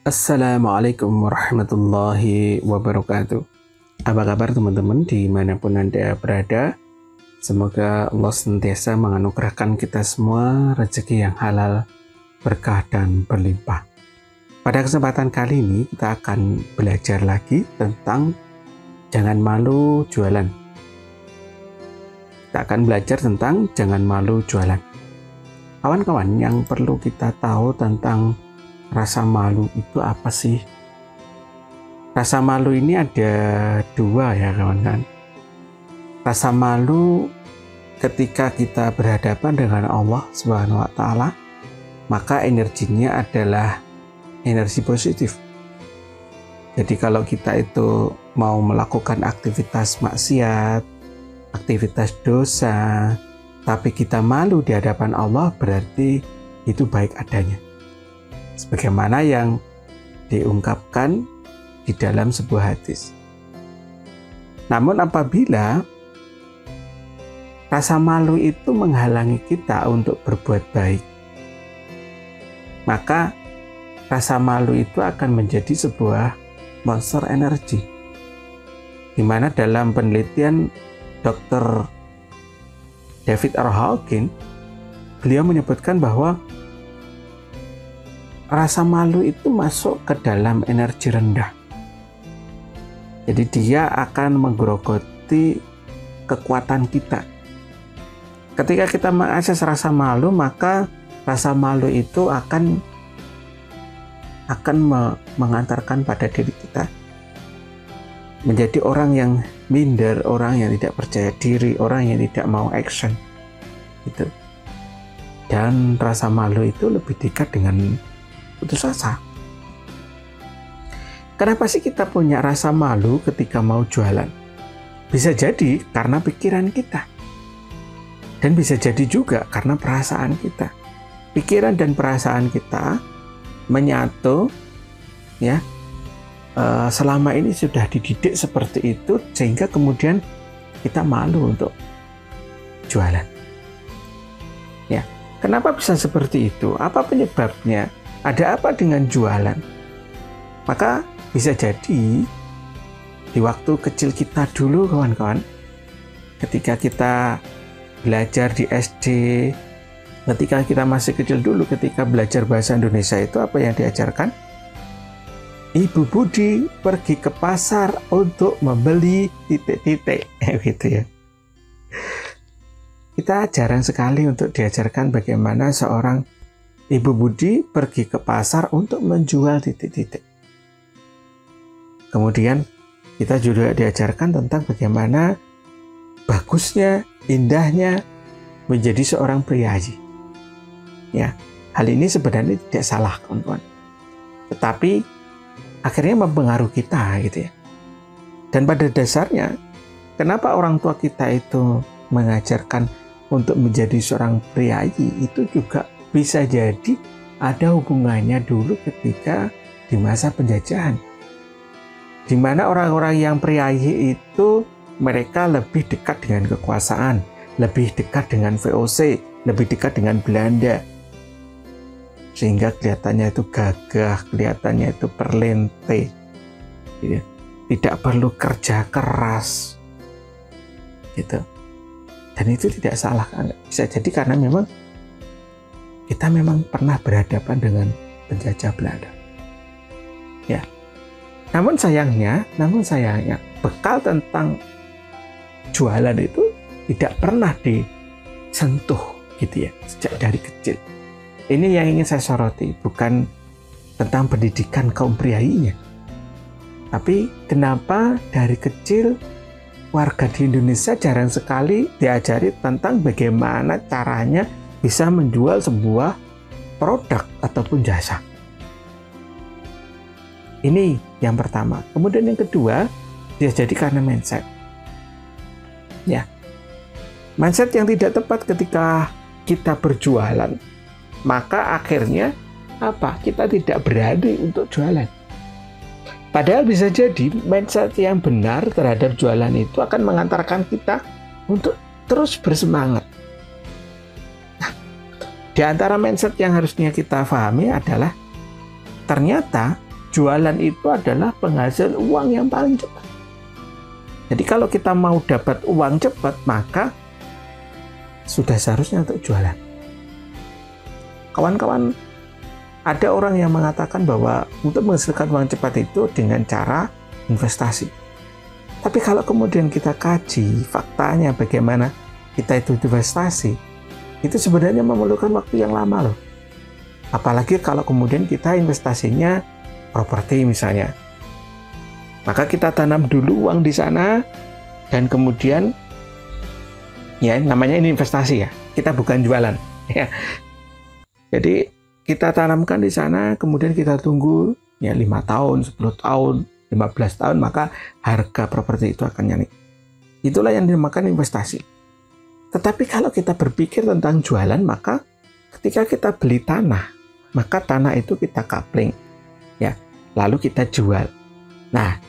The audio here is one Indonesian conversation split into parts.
Assalamualaikum warahmatullahi wabarakatuh. Apa kabar teman-teman dimanapun Anda berada? Semoga Allah senantiasa menganugerahkan kita semua rezeki yang halal, berkah dan berlimpah. Pada kesempatan kali ini kita akan belajar lagi tentang jangan malu jualan. Kita akan belajar tentang jangan malu jualan. Kawan-kawan, yang perlu kita tahu tentang rasa malu itu apa sih? Rasa malu ini ada dua ya kawan-kawan. Rasa malu ketika kita berhadapan dengan Allah Subhanahu wa Ta'ala, maka energinya adalah energi positif. Jadi kalau kita itu mau melakukan aktivitas maksiat, aktivitas dosa, tapi kita malu di hadapan Allah, berarti itu baik adanya. Sebagaimana yang diungkapkan di dalam sebuah hadis. Namun apabila rasa malu itu menghalangi kita untuk berbuat baik, maka rasa malu itu akan menjadi sebuah monster energi. Di mana dalam penelitian Dr. David R. Hawkins, beliau menyebutkan bahwa rasa malu itu masuk ke dalam energi rendah. Jadi dia akan menggerogoti kekuatan kita. Ketika kita mengakses rasa malu, maka rasa malu itu akan mengantarkan pada diri kita menjadi orang yang minder, orang yang tidak percaya diri, orang yang tidak mau action. Gitu. Dan rasa malu itu lebih dekat dengan putus asa. Kenapa sih kita punya rasa malu ketika mau jualan? Bisa jadi karena pikiran kita. Dan bisa jadi juga karena perasaan kita. Pikiran dan perasaan kita menyatu, ya. Selama ini sudah dididik seperti itu sehingga kemudian kita malu untuk jualan. Ya. Kenapa bisa seperti itu? Apa penyebabnya? Ada apa dengan jualan? Maka bisa jadi di waktu kecil kita dulu kawan-kawan, ketika kita belajar di SD, ketika kita masih kecil dulu, ketika belajar bahasa Indonesia itu apa yang diajarkan? Ibu Budi pergi ke pasar untuk membeli titik-titik, gitu ya. Kita jarang sekali untuk diajarkan bagaimana seorang Ibu Budi pergi ke pasar untuk menjual titik-titik. Kemudian kita juga diajarkan tentang bagaimana bagusnya, indahnya menjadi seorang priayi. Ya, hal ini sebenarnya tidak salah, kawan-kawan. Tetapi akhirnya mempengaruhi kita, gitu ya. Dan pada dasarnya, kenapa orang tua kita itu mengajarkan untuk menjadi seorang priayi itu juga bisa jadi ada hubungannya dulu ketika di masa penjajahan, di mana orang-orang yang priayi itu mereka lebih dekat dengan kekuasaan, lebih dekat dengan VOC, lebih dekat dengan Belanda, sehingga kelihatannya itu gagah, kelihatannya itu perlente, gitu. Tidak perlu kerja keras, gitu. Dan itu tidak salah, bisa jadi karena memang kita memang pernah berhadapan dengan penjajah Belanda. Ya. Namun sayangnya bekal tentang jualan itu tidak pernah disentuh, gitu ya, sejak dari kecil. Ini yang ingin saya soroti, bukan tentang pendidikan kaum priayinya. Tapi kenapa dari kecil warga di Indonesia jarang sekali diajari tentang bagaimana caranya bisa menjual sebuah produk ataupun jasa. Ini yang pertama. Kemudian yang kedua, dia jadi karena mindset. Ya. Mindset yang tidak tepat ketika kita berjualan, maka akhirnya apa? Kita tidak berani untuk jualan. Padahal bisa jadi mindset yang benar terhadap jualan itu akan mengantarkan kita untuk terus bersemangat. Nah, di antara mindset yang harusnya kita pahami adalah ternyata jualan itu adalah penghasil uang yang paling cepat. Jadi kalau kita mau dapat uang cepat, maka sudah seharusnya untuk jualan. Kawan-kawan, ada orang yang mengatakan bahwa untuk menghasilkan uang cepat itu dengan cara investasi. Tapi kalau kemudian kita kaji faktanya bagaimana kita itu investasi, itu sebenarnya memerlukan waktu yang lama loh. Apalagi kalau kemudian kita investasinya properti misalnya. Maka kita tanam dulu uang di sana dan kemudian ya namanya ini investasi ya. Kita bukan jualan ya. Jadi kita tanamkan di sana, kemudian kita tunggu ya 5 tahun, 10 tahun, 15 tahun, maka harga properti itu akan naik. Itulah yang dinamakan investasi. Tetapi kalau kita berpikir tentang jualan, maka ketika kita beli tanah, maka tanah itu kita kapling ya, lalu kita jual. Nah,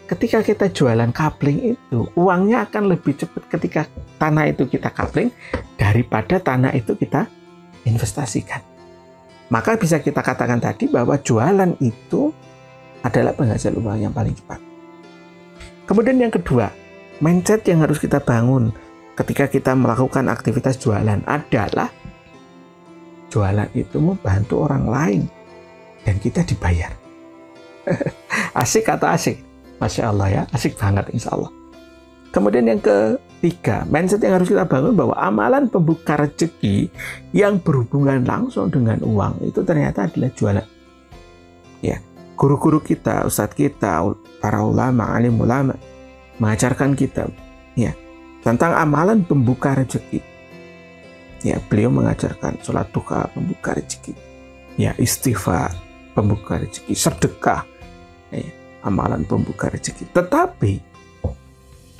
ketika kita jualan kapling itu, uangnya akan lebih cepat ketika tanah itu kita kapling daripada tanah itu kita investasikan. Maka bisa kita katakan tadi bahwa jualan itu adalah penghasil uang yang paling cepat. Kemudian yang kedua, mindset yang harus kita bangun ketika kita melakukan aktivitas jualan adalah jualan itu membantu orang lain dan kita dibayar. Asik atau asik? Masya Allah ya, asik banget insya Allah. Kemudian yang ketiga, mindset yang harus kita bangun bahwa amalan pembuka rezeki yang berhubungan langsung dengan uang itu ternyata adalah jualan. Ya, guru-guru kita, ustadz kita, para ulama, alim ulama mengajarkan kita ya tentang amalan pembuka rezeki. Ya, beliau mengajarkan sholat duha pembuka rezeki. Ya, istighfar pembuka rezeki, sedekah. Ya, amalan pembuka rezeki. Tetapi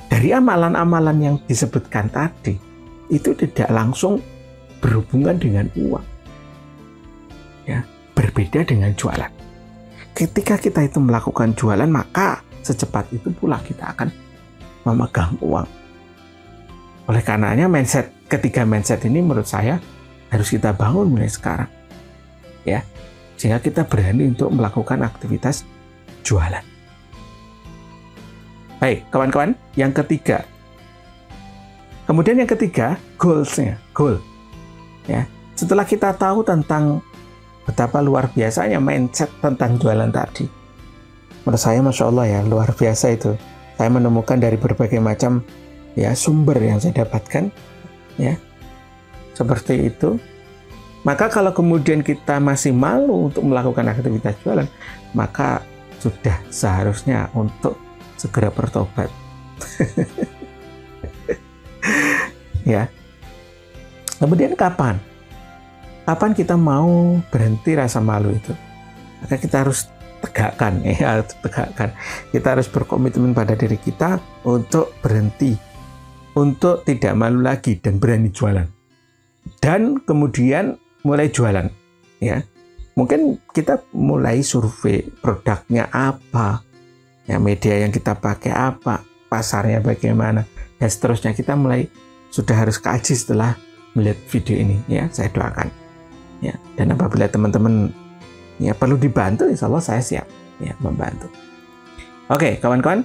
dari amalan-amalan yang disebutkan tadi itu tidak langsung berhubungan dengan uang. Ya, berbeda dengan jualan. Ketika kita itu melakukan jualan, maka secepat itu pula kita akan memegang uang. Oleh karenanya ketiga mindset ini menurut saya harus kita bangun mulai sekarang. Ya, sehingga kita berani untuk melakukan aktivitas jualan. Baik, kawan-kawan, yang ketiga. Kemudian yang ketiga, goals-nya. Goal. Ya, setelah kita tahu tentang betapa luar biasanya mindset tentang jualan tadi. Menurut saya, Masya Allah ya, luar biasa itu. Saya menemukan dari berbagai macam ya sumber yang saya dapatkan. Ya, seperti itu. Maka kalau kemudian kita masih malu untuk melakukan aktivitas jualan, maka sudah seharusnya untuk segera bertobat. Ya. Kemudian kapan? Kapan kita mau berhenti rasa malu itu? Maka kita harus tegakkan, ya, tegakkan. Kita harus berkomitmen pada diri kita untuk berhenti, untuk tidak malu lagi dan berani jualan. Dan kemudian mulai jualan, ya. Mungkin kita mulai survei produknya apa, ya, media yang kita pakai apa, pasarnya bagaimana, dan seterusnya. Kita mulai sudah harus kaji setelah melihat video ini, ya. Saya doakan, ya. Dan apabila teman-teman ya perlu dibantu, insya Allah saya siap ya membantu. Oke, kawan-kawan,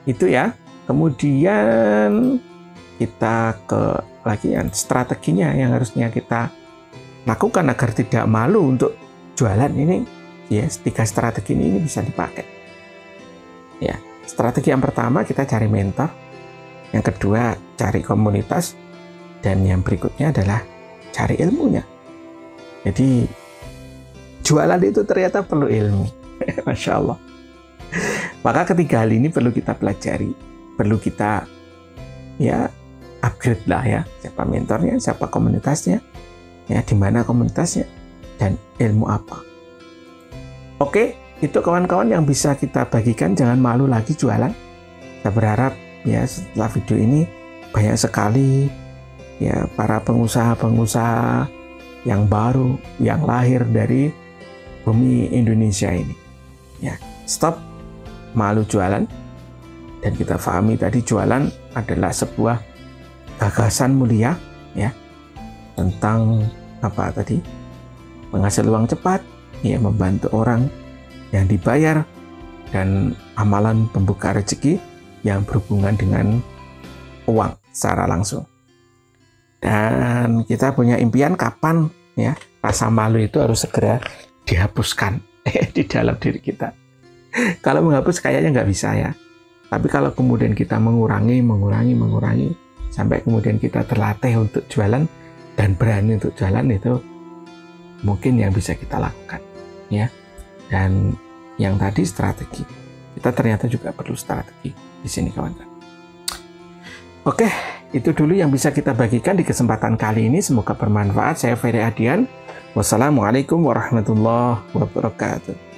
itu ya. Kemudian kita ke lagi yang strateginya yang harusnya kita lakukan agar tidak malu untuk jualan ini. Ya, 3 strategi ini bisa dipakai. Ya, strategi yang pertama kita cari mentor, yang kedua cari komunitas, dan yang berikutnya adalah cari ilmunya. Jadi jualan itu ternyata perlu ilmu. Masya Allah. Maka ketiga hal ini perlu kita pelajari, perlu kita ya upgrade lah ya, siapa mentornya, siapa komunitasnya, ya di mana komunitasnya, dan ilmu apa. Oke, itu kawan-kawan yang bisa kita bagikan. Jangan malu lagi jualan. Saya berharap ya setelah video ini banyak sekali ya para pengusaha-pengusaha yang baru yang lahir dari bumi Indonesia ini. Ya, stop malu jualan, dan kita pahami tadi jualan adalah sebuah gagasan mulia ya tentang apa tadi, menghasil uang cepat, ya membantu orang yang dibayar, dan amalan pembuka rezeki yang berhubungan dengan uang secara langsung. Dan kita punya impian kapan ya rasa malu itu harus segera dihapuskan di dalam diri kita. Kalau menghapus kayaknya nggak bisa ya. Tapi kalau kemudian kita mengurangi sampai kemudian kita terlatih untuk jualan dan berani untuk jualan, itu mungkin yang bisa kita lakukan ya. Dan yang tadi strategi, kita ternyata juga perlu strategi di sini kawan-kawan. Oke, itu dulu yang bisa kita bagikan di kesempatan kali ini. Semoga bermanfaat. Saya Ferry Adian. Wassalamualaikum warahmatullahi wabarakatuh.